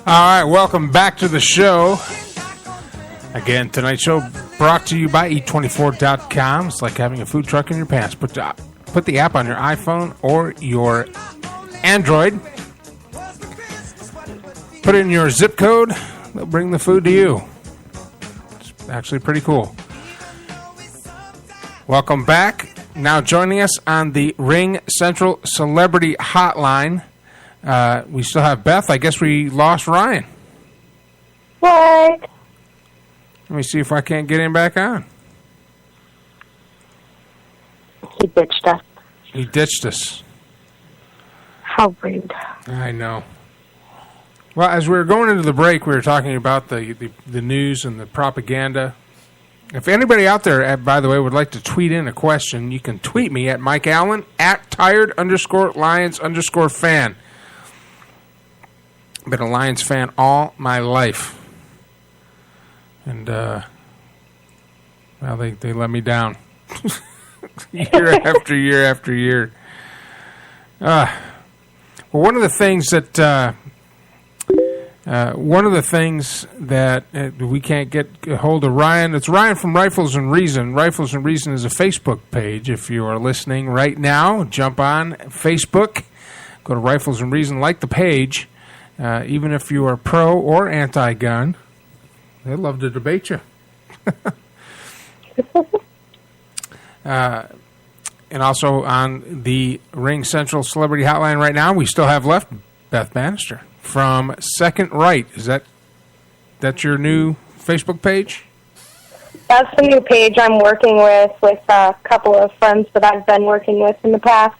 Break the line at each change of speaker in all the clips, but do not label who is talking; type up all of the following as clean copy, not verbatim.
right, welcome back to the show. Again, tonight's show brought to you by eat24.com. It's like having a food truck in your pants. Put the app on your iPhone or your Android. Put in your zip code. They'll bring the food to you. It's actually pretty cool. Welcome back. Now joining us on the Ring Central Celebrity Hotline, we still have Beth. I guess we lost Ryan.
What?
Let me see if I can't get him back on.
He ditched us.
He ditched us.
How rude.
I know. Well, as we were going into the break, we were talking about the news and the propaganda. If anybody out there, by the way, would like to tweet in a question, you can tweet me at Mike Allen, at tired_Lions_fan. Been a Lions fan all my life. And, well, they let me down. Year after year after year. Well, one of the things that we can't get a hold of Ryan, it's Ryan from Rifles and Reason. Rifles and Reason is a Facebook page. If you are listening right now, jump on Facebook, go to Rifles and Reason, like the page. Even if you are pro or anti-gun, they'd love to debate you. And also on the Ring Central Celebrity Hotline right now, we still have left Beth Banister from Second Right. Is that your new Facebook page?
That's the new page I'm working with a couple of friends that I've been working with in the past.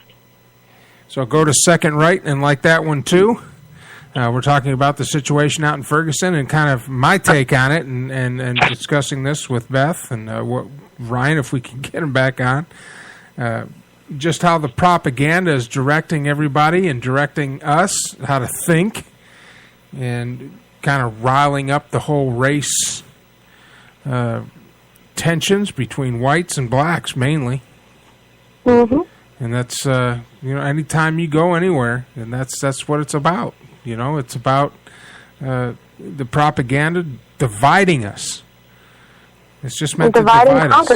So go to Second Right and like that one too. We're talking about the situation out in Ferguson and kind of my take on it and discussing this with Beth and Ryan, if we can get him back on. Just how the propaganda is directing everybody and directing us, how to think, and kind of riling up the whole race tensions between whites and blacks, mainly.
Mm-hmm.
And that's, anytime you go anywhere, and that's what it's about. You know, it's about the propaganda dividing us. It's just meant to divide us.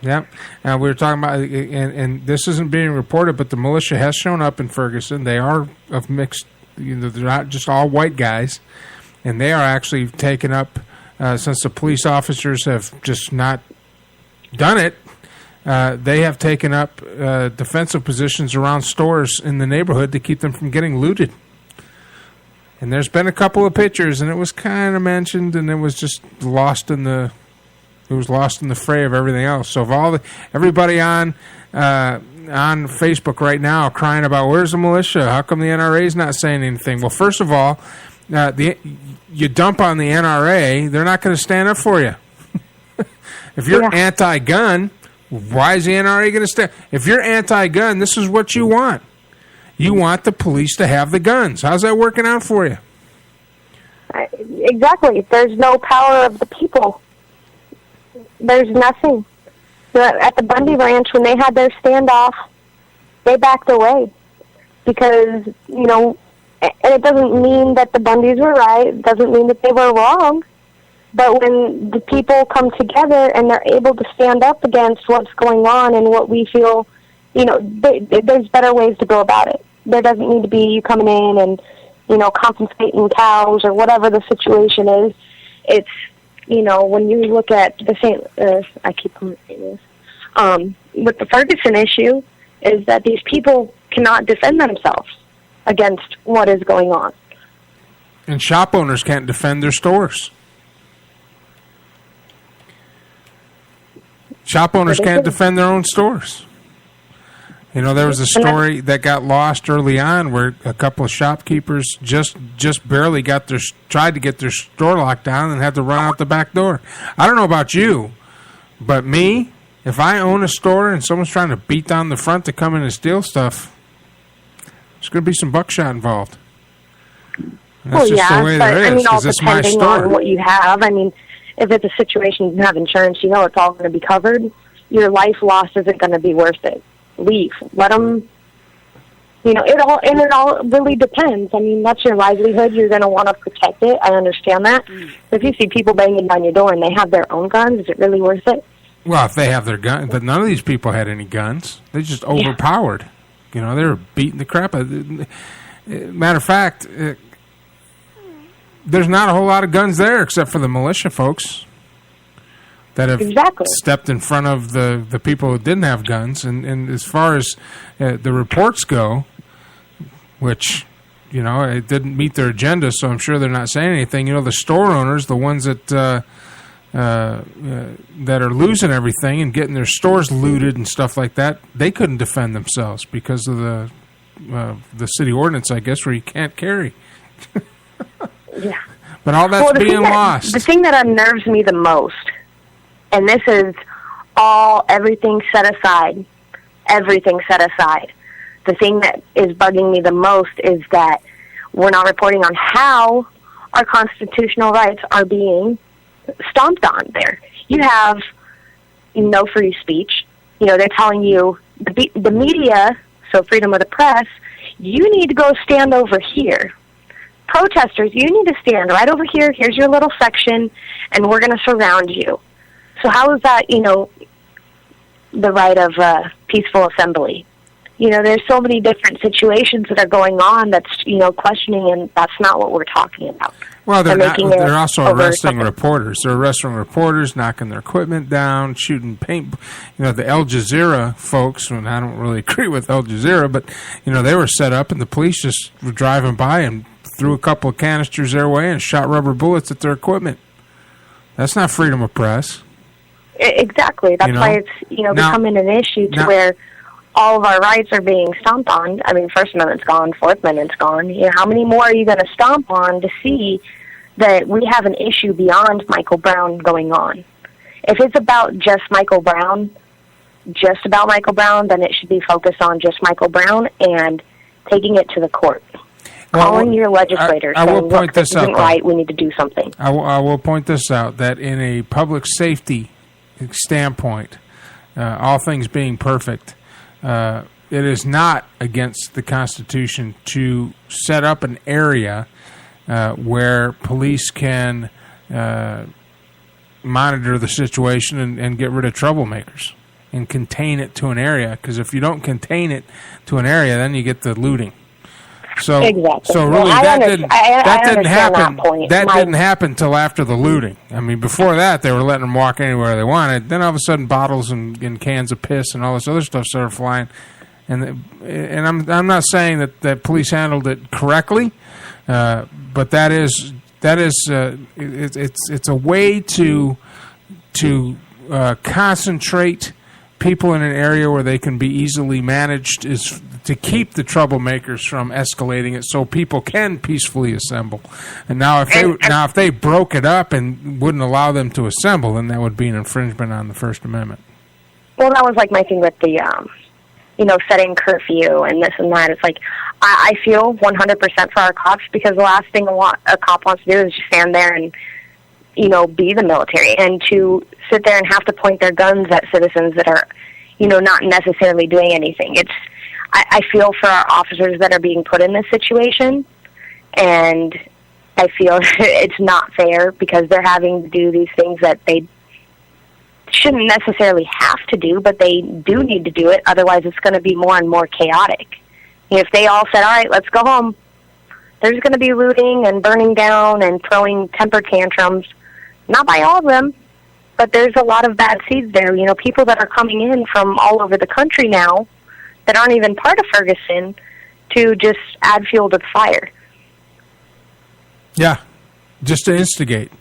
Yeah. We were talking about, and this isn't being reported, but the militia has shown up in Ferguson. They are of mixed, they're not just all white guys, and they are actually taken up, since the police officers have just not done it, they have taken up defensive positions around stores in the neighborhood to keep them from getting looted. And there's been a couple of pictures, and it was kind of mentioned, and it was just lost in the fray of everything else. So if everybody on Facebook right now crying about where's the militia, how come the NRA is not saying anything? Well, first of all, you dump on the NRA, they're not going to stand up for you. If you're anti-gun, why is the NRA going to stand? If you're anti-gun, this is what you want. You want the police to have the guns. How's that working out for you?
Exactly. There's no power of the people. There's nothing. At the Bundy Ranch, when they had their standoff, they backed away. Because, and it doesn't mean that the Bundys were right. It doesn't mean that they were wrong. But when the people come together and they're able to stand up against what's going on and what we feel, there's better ways to go about it. There doesn't need to be you coming in and, confiscating cows or whatever the situation is. It's, when you look at the I keep calling it St. Louis, with the Ferguson issue, is that these people cannot defend themselves against what is going on.
And shop owners can't defend their stores. Shop owners can't defend their own stores. There was a story that got lost early on where a couple of shopkeepers just barely tried to get their store locked down and had to run out the back door. I don't know about you, but me, if I own a store and someone's trying to beat down the front to come in and steal stuff, there's going to be some buckshot involved. That's just the way there is, because it's my store.
On what you have, if it's a situation you have insurance, it's all going to be covered. Your life loss isn't going to be worth it. Leave. Let them, it all really depends. I mean, that's your livelihood. You're going to want to protect it. I understand that. But if you see people banging down your door and they have their own guns, is it really worth it?
Well, if they have their guns, but none of these people had any guns. They just overpowered. They were beating the crap out of it. Matter of fact, there's not a whole lot of guns there except for the militia folks that have stepped in front of the people who didn't have guns. And as far as the reports go, which, it didn't meet their agenda, so I'm sure they're not saying anything. The store owners, the ones that are losing everything and getting their stores looted and stuff like that, they couldn't defend themselves because of the city ordinance, I guess, where you can't carry.
Yeah.
But all that's being lost.
The thing that unnerves me the most, and this is everything set aside, the thing that is bugging me the most is that we're not reporting on how our constitutional rights are being stomped on there. You have no free speech. They're telling you, the media, so freedom of the press, you need to go stand over here. Protesters, you need to stand right over here. Here's your little section, and we're going to surround you. So how is that, the right of peaceful assembly? There's so many different situations that are going on that's, questioning, and that's not what we're talking about.
Well, they're also arresting reporters. They're arresting reporters, knocking their equipment down, shooting paint. The Al Jazeera folks, and I don't really agree with Al Jazeera, but, they were set up, and the police just were driving by and threw a couple of canisters their way and shot rubber bullets at their equipment. That's not freedom of press.
Exactly. That's why it's, becoming an issue where all of our rights are being stomped on. I mean, First Amendment's gone, Fourth Amendment's gone. How many more are you going to stomp on to see that we have an issue beyond Michael Brown going on? If it's about just about Michael Brown, then it should be focused on just Michael Brown and taking it to the court. Calling your legislators saying, look, this isn't right, we need to do something.
I will point this out, that in a public safety standpoint, all things being perfect, it is not against the Constitution to set up an area where police can monitor the situation and get rid of troublemakers and contain it to an area. Because if you don't contain it to an area, then you get the looting. So,
exactly.
So really, that didn't happen. That didn't happen till after the looting. I mean, before that, they were letting them walk anywhere they wanted. Then all of a sudden, bottles and cans of piss and all this other stuff started flying. And I'm not saying that police handled it correctly, but it's a way to concentrate people in an area where they can be easily managed, is to keep the troublemakers from escalating it, so people can peacefully assemble. And now, if they broke it up and wouldn't allow them to assemble, then that would be an infringement on the First Amendment.
Well, that was like my thing with the, setting curfew and this and that. It's like I feel 100% for our cops, because the last thing a cop wants to do is just stand there and be the military, and to sit there and have to point their guns at citizens that are, not necessarily doing anything. I feel for our officers that are being put in this situation, and I feel it's not fair because they're having to do these things that they shouldn't necessarily have to do, but they do need to do it. Otherwise, it's going to be more and more chaotic. If they all said, all right, let's go home, there's going to be looting and burning down and throwing temper tantrums. Not by all of them, but there's a lot of bad seeds there. People that are coming in from all over the country now that aren't even part of Ferguson to just add fuel to the fire.
Yeah, just to instigate.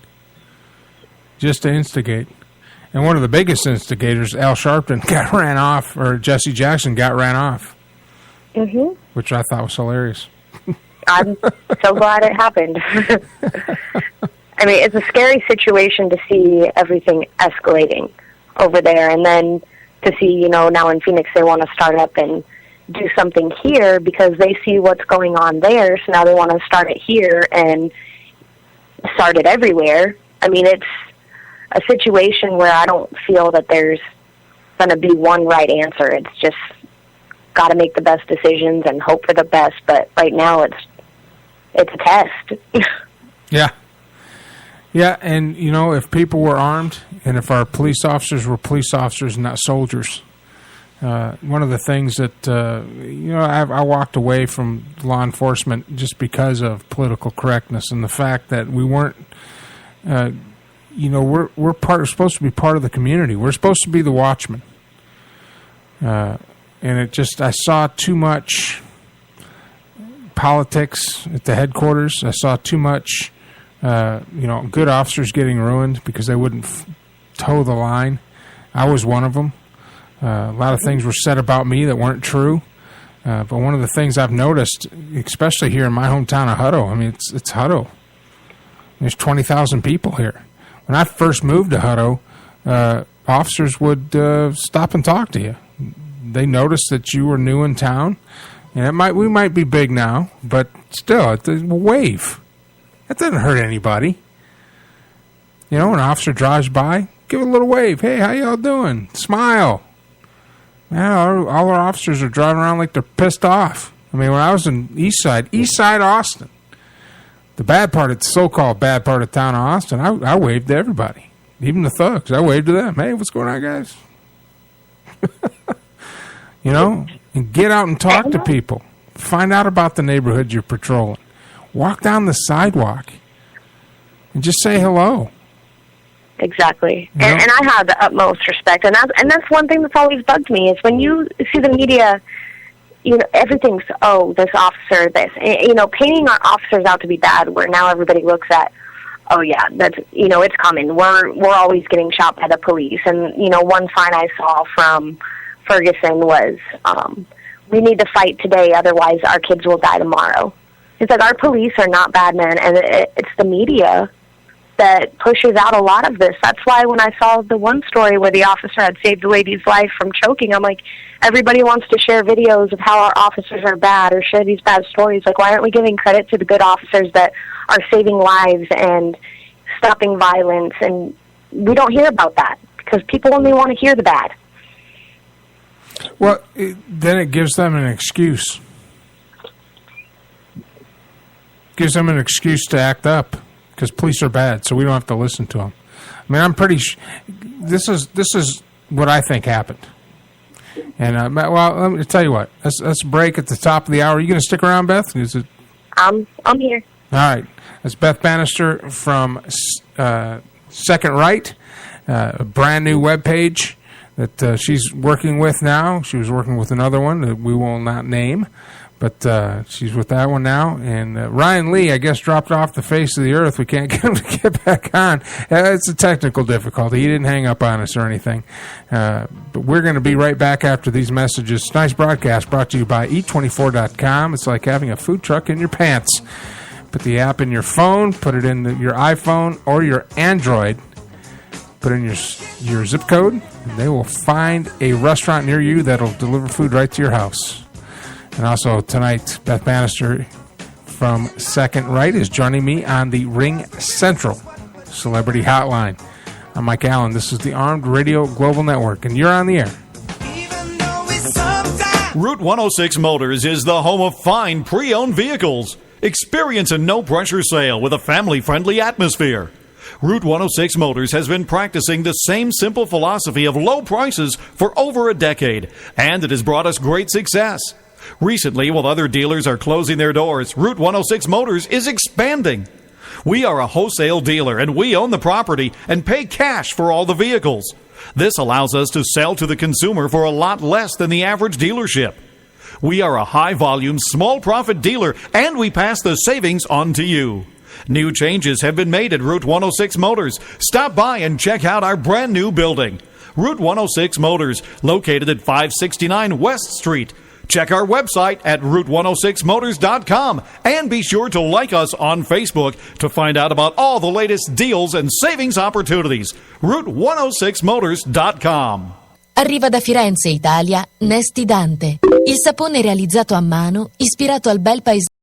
And one of the biggest instigators, Al Sharpton, got ran off, or Jesse Jackson got ran off, which I thought was hilarious.
I'm so glad it happened. I mean, it's a scary situation to see everything escalating over there, and then to see, now in Phoenix they want to start up and do something here because they see what's going on there, so now they want to start it here and start it everywhere. I mean, it's a situation where I don't feel that there's going to be one right answer. It's just got to make the best decisions and hope for the best. But right now, it's a test.
Yeah. Yeah, and, if people were armed and if our police officers were police officers, not soldiers, one of the things that, I walked away from law enforcement just because of political correctness and the fact that we weren't, we're supposed to be part of the community. We're supposed to be the watchmen. And I saw too much politics at the headquarters. I saw too much, good officers getting ruined because they wouldn't toe the line. I was one of them. A lot of things were said about me that weren't true. But one of the things I've noticed, especially here in my hometown of Hutto, it's Hutto. There's 20,000 people here. When I first moved to Hutto, officers would stop and talk to you. They noticed that you were new in town, and we might be big now, but still, it's a wave. That doesn't hurt anybody. When an officer drives by, give a little wave. Hey, how y'all doing? Smile. All our officers are driving around like they're pissed off. When I was in East Side Austin, the so-called bad part of town of Austin, I waved to everybody, even the thugs. I waved to them. Hey, what's going on, guys? And get out and talk to people. Find out about the neighborhood you're patrolling. Walk down the sidewalk and just say hello.
Exactly. And I have the utmost respect. And that's one thing that's always bugged me is when you see the media, everything's, this officer, this. Painting our officers out to be bad, where now everybody looks at, oh, yeah, that's, it's coming. We're always getting shot by the police. And, one sign I saw from Ferguson was, we need to fight today, otherwise our kids will die tomorrow. It's like our police are not bad men, and it's the media that pushes out a lot of this. That's why when I saw the one story where the officer had saved the lady's life from choking, I'm like, everybody wants to share videos of how our officers are bad or share these bad stories. Like, why aren't we giving credit to the good officers that are saving lives and stopping violence? And we don't hear about that because people only want to hear the bad.
Well, then it gives them an excuse. Gives them an excuse to act up because police are bad, so we don't have to listen to them. I'm pretty this is what I think happened. And let me tell you what. Let's break at the top of the hour. Are you going to stick around, Beth?
I'm here.
All right. That's Beth Banister from Second Right, a brand new webpage that she's working with now. She was working with another one that we will not name, but she's with that one now. And Ryan Lee, I guess, dropped off the face of the earth. We can't get him to get back on. It's a technical difficulty. He didn't hang up on us or anything. But we're going to be right back after these messages. Tonight's broadcast brought to you by Eat24.com. It's like having a food truck in your pants. Put the app in your phone, put it in your iPhone or your Android, put in your zip code, and they will find a restaurant near you that'll deliver food right to your house. And also tonight, Beth Banister from Second Right is joining me on the Ring Central Celebrity Hotline. I'm Mike Allen. This is the Armed Radio Global Network, and you're on the air.
Route 106 Motors is the home of fine pre-owned vehicles. Experience a no-pressure sale with a family-friendly atmosphere. Route 106 Motors has been practicing the same simple philosophy of low prices for over a decade, and it has brought us great success. Recently, while other dealers are closing their doors, Route 106 Motors is expanding. We are a wholesale dealer, and we own the property and pay cash for all the vehicles. This allows us to sell to the consumer for a lot less than the average dealership. We are a high-volume, small-profit dealer, and we pass the savings on to you. New changes have been made at Route 106 Motors. Stop by and check out our brand-new building. Route 106 Motors, located at 569 West Street. Check our website at Route106Motors.com and be sure to like us on Facebook to find out about all the latest deals and savings opportunities. Route106Motors.com.
Arriva da Firenze, Italia, Nesti Dante, il sapone realizzato a mano, ispirato al bel paesaggio.